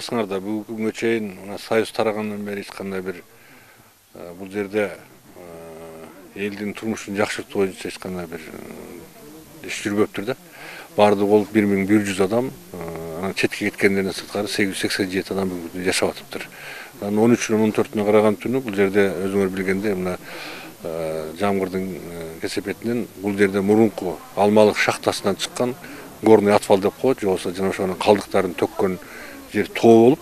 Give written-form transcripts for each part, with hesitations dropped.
айтасыңар да бүгүнкү күнгө чейин мына союз тарагандан бери эч кандай бир бул жерде элдин турмушун жакшыртуу боюнча эч кандай бир иш жүрбөптүр да. Баардыгы болуп 1100 адам, анан четке кеткендерден сырткары 887 адам бүгүн жашап атыптыр. 13-14-үнө караган түнү бул жерде өзүңөр билгендей мына жамгырдын кесепетинен бул жерде мурунку алмалык шахтасынан чыккан горный отвал деп коет, же болбосо жана ошонун калдыктарын төккөн жер тоо болуп,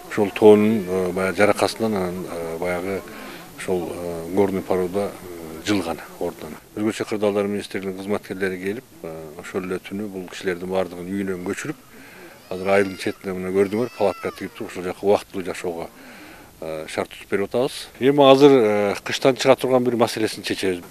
ошол тоонун баягы жаракасынан анан баягы ошол горный поруда жылган ордуна. Өзгөчө кырдаалдар министрлигинин кызматкерлери келип, ошол эле түнү бул кишилердин баардыгын үйүнөн көчүрүп, азыр айылдын четине мына көрдүңөр, палатка тигип туруп, ошол жака убактылуу жашоого шарт түзүп берип атабыз. Эми азыр кыштан чыга турган бир маселесин чечебиз.